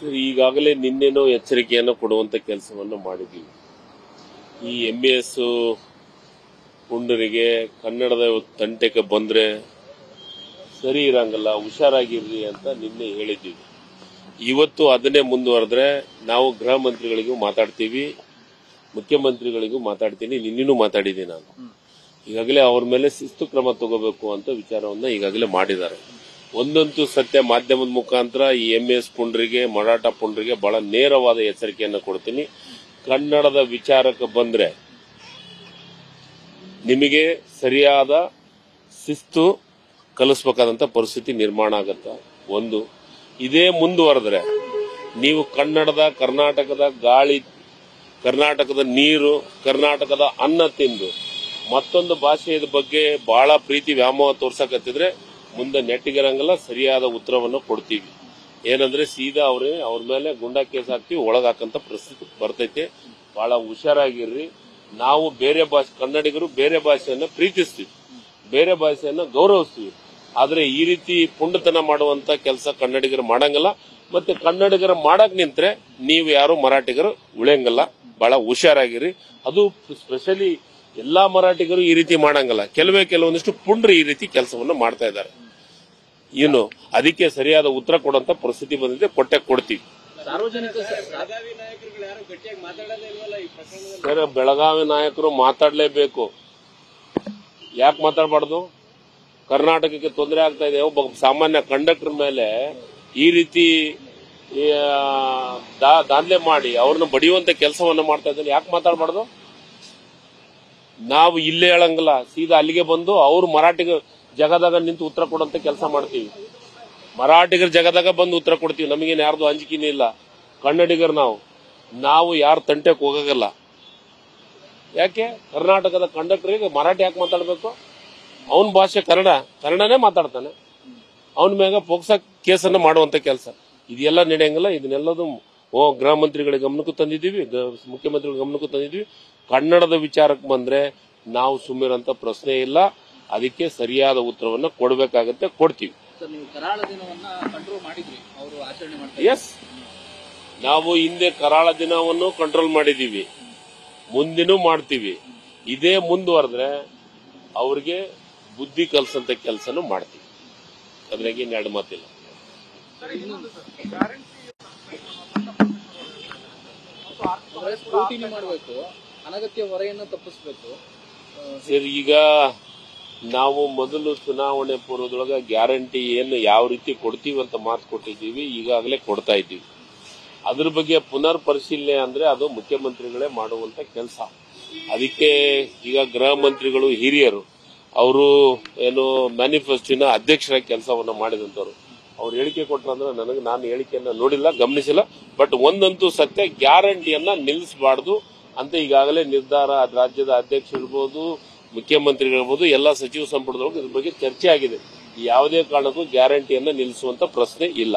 Sir, ಈಗಾಗಲೇ ನಿನ್ನೆನೋ ಎಚ್ಚರಿಕೆಯನ್ನು ಕೊಡುವಂತ ಕೆಲಸವನ್ನು ಮಾಡಿದ್ದೀವಿ. ಈ MBS ಪುಂಡರಿಗೆ ಕನ್ನಡದ ತಂಟೆಗೆ ಬಂದ್ರೆ ಸರಿ ಇರಂಗಲ್ಲ, ಹುಷಾರಾಗಿರ್ರಿ ಅಂತ ನಿನ್ನೆ ಹೇಳಿದ್ದೀವಿ. ಇವತ್ತು ಅದನ್ನೇ ಮುಂದುವರೆದ್ರೆ ನಾವು ಗೃಹ ಮಂತ್ರಿಗಳಿಗೂ ಮಾತಾಡ್ತೀವಿ, ಮುಖ್ಯಮಂತ್ರಿಗಳಿಗೂ ಮಾತಾಡ್ತೀನಿ, ನಿನ್ನೆನೂ ಮಾತಾಡಿದ್ದೀನಿ ನಾನು. ಈಗಾಗಲೇ ಅವ್ರ ಮೇಲೆ ಶಿಸ್ತು ಕ್ರಮ ತಗೋಬೇಕು ಅಂತ ವಿಚಾರವನ್ನ ಈಗಾಗಲೇ ಮಾಡಿದ್ದಾರೆ. ಒಂದಂತೂ ಸತ್ಯ, ಮಾಧ್ಯಮದ ಮುಖಾಂತರ ಈ MBS ಪುಂಡರಿಗೆ, ಮರಾಠ ಪುಂಡರಿಗೆ ಬಹಳ ನೇರವಾದ ಎಚ್ಚರಿಕೆಯನ್ನು ಕೊಡ್ತೀನಿ. ಕನ್ನಡದ ವಿಚಾರಕ್ಕೆ ಬಂದ್ರೆ ನಿಮಗೆ ಸರಿಯಾದ ಶಿಸ್ತು ಕಲಿಸಬೇಕಾದಂತ ಪರಿಸ್ಥಿತಿ ನಿರ್ಮಾಣ ಆಗತ್ತ. ಒಂದು, ಇದೇ ಮುಂದುವರೆದ್ರೆ ನೀವು ಕರ್ನಾಟಕದ ಗಾಳಿ, ಕರ್ನಾಟಕದ ನೀರು, ಕರ್ನಾಟಕದ ಅನ್ನ ತಿಂದು ಮತ್ತೊಂದು ಭಾಷೆಯ ಬಗ್ಗೆ ಬಹಳ ಪ್ರೀತಿ ವ್ಯಾಮೋಹ ತೋರ್ಸಕತ್ತಿದ್ರೆ ಮುಂದೆ ನೆಟ್ಟಿಗಿರಂಗಲ್ಲ, ಸರಿಯಾದ ಉತ್ತರವನ್ನು ಕೊಡ್ತೀವಿ. ಏನಂದ್ರೆ ಸೀದಾ ಅವ್ರ ಮೇಲೆ ಗುಂಡಾ ಕೇಸ್ ಹಾಕ್ತಿವಿ, ಒಳಗಾಕಂತ ಪರಿಸ್ಥಿತಿ ಬರ್ತೈತೆ. ಬಹಳ ಹುಷಾರಾಗಿರ್ರಿ. ನಾವು ಬೇರೆ ಭಾಷೆ, ಕನ್ನಡಿಗರು ಬೇರೆ ಭಾಷೆಯನ್ನ ಪ್ರೀತಿಸ್ತೀವಿ, ಬೇರೆ ಭಾಷೆಯನ್ನ ಗೌರವಿಸ್ತೀವಿ. ಆದ್ರೆ ಈ ರೀತಿ ಪುಂಡತನ ಮಾಡುವಂತ ಕೆಲಸ ಕನ್ನಡಿಗರು ಮಾಡಂಗಲ್ಲ. ಮತ್ತೆ ಕನ್ನಡಿಗರು ಮಾಡಕ್ ನಿಂತ್ರೆ ನೀವು ಯಾರು ಮರಾಠಿಗರು ಉಳಿಯಂಗಲ್ಲ. ಬಹಳ ಹುಷಾರಾಗಿರಿ. ಅದು ಸ್ಪೆಷಲಿ ಎಲ್ಲಾ ಮರಾಠಿಗರು ಈ ರೀತಿ ಮಾಡಂಗಲ್ಲ, ಕೆಲವೊಂದಿಷ್ಟು ಪುಂಡ್ರು ಈ ರೀತಿ ಕೆಲಸವನ್ನು ಮಾಡ್ತಾ ಇದ್ದಾರೆ. ಏನು ಅದಕ್ಕೆ ಸರಿಯಾದ ಉತ್ತರ ಕೊಡುವಂತ ಪರಿಸ್ಥಿತಿ ಬಂದಿದೆ, ಕೊಡ್ತೀವಿ. ಸರ್, ಬೆಳಗಾವಿ ನಾಯಕರು ಮಾತಾಡಲೇಬೇಕು. ಯಾಕೆ ಮಾತಾಡಬಾರ್ದು? ಕರ್ನಾಟಕಕ್ಕೆ ತೊಂದರೆ ಆಗ್ತಾ ಇದೆ. ಒಬ್ಬ ಸಾಮಾನ್ಯ ಕಂಡಕ್ಟರ್ ಮೇಲೆ ಈ ರೀತಿ ದಾಂಧಲೆ ಮಾಡಿ ಅವ್ರನ್ನ ಬಡಿಯುವಂತ ಕೆಲಸವನ್ನ ಮಾಡ್ತಾ ಇದ್ದಾರೆ. ಯಾಕೆ ಮಾತಾಡಬಾರ್ದು? ನಾವು ಇಲ್ಲೇ ಹೇಳಂಗಿಲ್ಲ, ಸೀದಾ ಅಲ್ಲಿಗೆ ಬಂದು ಅವ್ರು ಮರಾಠಿಗ ಜಗದಾಗ ನಿಂತು ಉತ್ತರ ಕೊಡುವಂತ ಕೆಲಸ ಮಾಡ್ತೀವಿ. ಮರಾಠಿಗರ ಜಗದಾಗ ಬಂದು ಉತ್ತರ ಕೊಡ್ತೀವಿ. ನಮಗೇನು ಯಾರ್ದು ಅಂಜಿಕೆನೇ ಇಲ್ಲ. ಕನ್ನಡಿಗರು ನಾವು ಯಾರ ತಂಟೆಗೆ ಹೋಗಲ್ಲ. ಯಾಕೆ? ಕರ್ನಾಟಕದ ಕಂಡಕ್ಟರ್ಗೆ ಮರಾಠಿ ಯಾಕೆ ಮಾತಾಡಬೇಕು? ಅವನ ಭಾಷೆ ಕನ್ನಡನೇ ಮಾತಾಡ್ತಾನೆ. ಅವನ ಮ್ಯಾಗ ಪೋಕ್ಸಾ ಕೇಸನ್ನ ಮಾಡುವಂತ ಕೆಲಸ ಇದೆಲ್ಲ ನಡೆಯಂಗಿಲ್ಲ. ಇದನ್ನೆಲ್ಲದು ಗೃಹ ಮಂತ್ರಿಗಳ ಗಮನಕ್ಕೂ ತಂದಿದ್ದೀವಿ, ಮುಖ್ಯಮಂತ್ರಿಗಳ ಗಮನಕ್ಕೂ ತಂದಿದ್ದೀವಿ. ಕನ್ನಡದ ವಿಚಾರಕ್ಕೆ ಬಂದ್ರೆ ನಾವು ಸುಮ್ಮಿರಂತ ಪ್ರಶ್ನೆ ಇಲ್ಲ. ಅದಕ್ಕೆ ಸರಿಯಾದ ಉತ್ತರವನ್ನ ಕೊಡಬೇಕಾಗತ್ತೆ, ಕೊಡ್ತೀವಿ. ಎಸ್, ನಾವು ಹಿಂದೆ ಕರಾಳ ದಿನವನ್ನು ಕಂಟ್ರೋಲ್ ಮಾಡಿದೀವಿ, ಮುಂದಿನೂ ಮಾಡ್ತೀವಿ. ಇದೇ ಮುಂದುವರೆದ್ರೆ ಅವ್ರಿಗೆ ಬುದ್ಧಿ ಕಲಿಸಂತ ಕೆಲಸನೂ ಮಾಡ್ತೀವಿ. ಅದ್ರಾಗೆ ಎರಡು ಮಾತಿಲ್ಲ. ಅನಗತ್ಯ ಹೊರೆಯನ್ನು ತಪ್ಪಿಸಬೇಕು ಸರ್. ಈಗ ನಾವು ಮೊದಲು ಚುನಾವಣೆ ಪೂರ್ವದೊಳಗ ಗ್ಯಾರಂಟಿ ಏನು ಯಾವ ರೀತಿ ಕೊಡ್ತೀವಿ ಅಂತ ಮಾತು ಕೊಟ್ಟಿದ್ದೀವಿ, ಈಗಾಗಲೇ ಕೊಡ್ತಾ ಇದ್ದೀವಿ. ಅದ್ರ ಬಗ್ಗೆ ಪುನರ್ ಪರಿಶೀಲನೆ ಅಂದ್ರೆ ಅದು ಮುಖ್ಯಮಂತ್ರಿಗಳೇ ಮಾಡುವಂತ ಕೆಲಸ. ಅದಕ್ಕೆ ಈಗ ಗೃಹ ಮಂತ್ರಿಗಳು ಹಿರಿಯರು, ಅವರು ಏನು ಮ್ಯಾನಿಫೆಸ್ಟೋನ ಅಧ್ಯಕ್ಷರಾಗಿ ಕೆಲಸವನ್ನ ಮಾಡಿದಂತವ್ರು, ಅವ್ರು ಹೇಳಿಕೆ ಕೊಟ್ರಂದ್ರೆ ನಾನು ಹೇಳಿಕೆಯನ್ನ ನೋಡಿಲ್ಲ, ಗಮನಿಸಿಲ್ಲ. ಬಟ್ ಒಂದಂತೂ ಸತ್ಯ, ಗ್ಯಾರಂಟಿಯನ್ನ ನಿಲ್ಲಿಸಬಾರ್ದು ಅಂತ ಈಗಾಗಲೇ ನಿರ್ಧಾರ ರಾಜ್ಯದ ಅಧ್ಯಕ್ಷ ಇರ್ಬೋದು, ಮುಖ್ಯಮಂತ್ರಿಗಳಿರ್ಬೋದು, ಎಲ್ಲ ಸಚಿವ ಸಂಪುಟದೊಳಗೆ ಇದ್ರ ಬಗ್ಗೆ ಚರ್ಚೆ ಆಗಿದೆ. ಯಾವುದೇ ಕಾರಣಕ್ಕೂ ಗ್ಯಾರಂಟಿಯನ್ನ ನಿಲ್ಲಿಸುವಂತ ಪ್ರಶ್ನೆ ಇಲ್ಲ.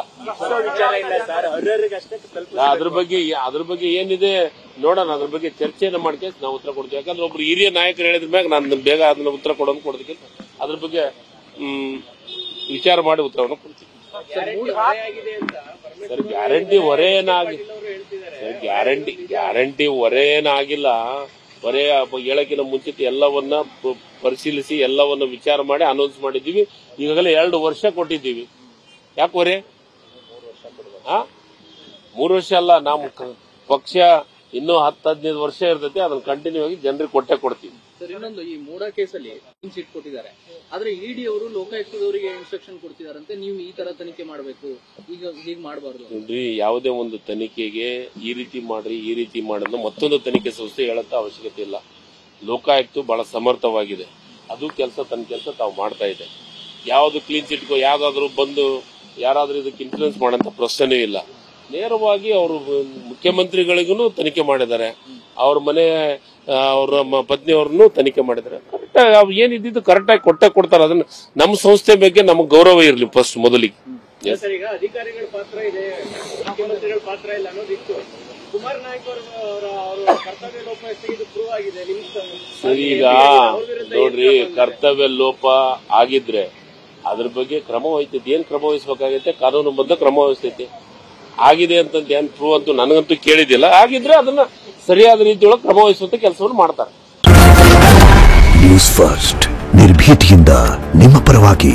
ಅದ್ರ ಬಗ್ಗೆ ಏನಿದೆ ನೋಡೋಣ, ಅದ್ರ ಬಗ್ಗೆ ಚರ್ಚೆಯನ್ನು ಮಾಡ್ಕೊಂಡು ನಾವು ಉತ್ತರ ಕೊಡ್ತೀವಿ. ಯಾಕಂದ್ರೆ ಒಬ್ರು ಹಿರಿಯ ನಾಯಕರು ಹೇಳಿದ ಮ್ಯಾಗ ನಾನು ಬೇಗ ಅದನ್ನ ಉತ್ತರ ಕೊಡೋದಕ್ಕೆ ಅದ್ರ ಬಗ್ಗೆ ವಿಚಾರ ಮಾಡಿ ಉತ್ತರವನ್ನು ಕೊಡ್ತೀವಿ. ಸರ್, ಗ್ಯಾರಂಟಿ ಹೊರೆ ಏನಾಗಿಲ್ಲ. ಹೊರೆ ಹೇಳಕ್ಕಿಂತ ಮುಂಚಿತ ಎಲ್ಲವನ್ನ ಪರಿಶೀಲಿಸಿ ಎಲ್ಲವನ್ನ ವಿಚಾರ ಮಾಡಿ ಅನೌನ್ಸ್ ಮಾಡಿದ್ದೀವಿ. ಈಗಾಗಲೇ 2 ವರ್ಷ ಕೊಟ್ಟಿದ್ದೀವಿ. ಯಾಕೆ ಹೊರೆ? 3 ವರ್ಷ ಅಲ್ಲ, ನಮ್ಮ ಪಕ್ಷ ಇನ್ನೂ 10-15 ವರ್ಷ ಇರ್ತೈತಿ. ಅದನ್ನ ಕಂಟಿನ್ಯೂ ಆಗಿ ಜನರಿಗೆ ಕೊಡ್ತೀವಿ. ಸರ್, ಇನ್ನೊಂದು, ಈ ಮೂಡಾ ಕೇಸಲ್ಲಿ ಸೀಟ್ ಕೊಟ್ಟಿದ್ದಾರೆ, ಆದ್ರೆ ಇಡಿ ಅವರು ಲೋಕಾಯುಕ್ತದವರಿಗೆ ಇನ್ಸ್ಟ್ರಕ್ಷನ್ ಕೊಡ್ತಿದಾರಂತೆ, ನೀವು ಈ ತರ ತನಿಖೆ ಮಾಡಬೇಕು, ಈಗ ಮಾಡಬಾರ್ದು. ನೋಡ್ರಿ, ಯಾವುದೇ ಒಂದು ತನಿಖೆಗೆ ಈ ರೀತಿ ಮಾಡಿದ್ರೆ ಮತ್ತೊಂದು ತನಿಖೆ ಸಂಸ್ಥೆ ಹೇಳಂತ ಅವಶ್ಯಕತೆ ಇಲ್ಲ. ಲೋಕಾಯುಕ್ತ ಬಹಳ ಸಮರ್ಥವಾಗಿದೆ. ಅದು ತನ್ನ ಕೆಲಸ ತಾವು ಮಾಡ್ತಾ ಇದೆ. ಯಾವ್ದು ಕ್ಲೀನ್ ಚಿಟ್ಕೋ ಯಾವ್ದಾದ್ರು ಬಂದು ಯಾರಾದ್ರೂ ಇದಕ್ಕೆ ಇನ್ಫ್ಲೂಯೆನ್ಸ್ ಮಾಡಂತ ಪ್ರಶ್ನೆ ಇಲ್ಲ. ನೇರವಾಗಿ ಅವರು ಮುಖ್ಯಮಂತ್ರಿಗಳಿಗೂ ತನಿಖೆ ಮಾಡಿದ್ದಾರೆ, ಅವ್ರ ಮನೆ ಅವ್ರ ಪತ್ನಿಯವ್ರನ್ನು ತನಿಖೆ ಮಾಡಿದ್ದಾರೆ. ಕರೆಕ್ಟ್ ಏನಿದ್ದು ಕರೆಕ್ಟಾಗಿ ಕೊಡ್ತಾರೆ. ಅದನ್ನ ನಮ್ಮ ಸಂಸ್ಥೆ ಬಗ್ಗೆ ನಮಗೆ ಗೌರವ ಇರಲಿ ಫಸ್ಟ್ ಮೊದಲಿಗೆ. ಈಗ ಅಧಿಕಾರಿಗಳ ಪಾತ್ರ ಇದೆ, ಮುಖ್ಯಮಂತ್ರಿಗಳ ಪಾತ್ರ ಇಲ್ಲ ಅನ್ನೋದಿತ್ತು. ಕುಮಾರ್ ನಾಯಕ್ ಅವರ ಕರ್ತವ್ಯ ಲೋಪ ಇದು ಪ್ರೂವ್ ಆಗಿದೆ. ಸರಿ, ಈಗ ನೋಡ್ರಿ, ಕರ್ತವ್ಯ ಲೋಪ ಆಗಿದ್ರೆ ಅದ್ರ ಬಗ್ಗೆ ಕ್ರಮ ವಹಿಸ್ತೈತಿ. ಏನ್ ಕ್ರಮ ವಹಿಸಬೇಕಾಗೈತೆ? ಕಾನೂನು ಬದ್ಧ ಕ್ರಮ ವಹಿಸ್ತೈತಿ. ಆಗಿದೆ ಅಂತಂತ ಏನ್ ಪ್ರೂವ್ ಅಂತೂ ನನಗಂತೂ ಕೇಳಿದಿಲ್ಲ. ಆಗಿದ್ರೆ ಅದನ್ನ ಸರಿಯಾದ ರೀತಿಯೊಳಗೆ ಕ್ರಮ ವಹಿಸುವಂತ ಕೆಲಸವನ್ನು ಮಾಡ್ತಾರೆ. ನ್ಯೂಸ್ ಫಸ್ಟ್ ನಿರ್ಭೀತಿಯಿಂದ ನಿಮ್ಮ ಪರವಾಗಿ.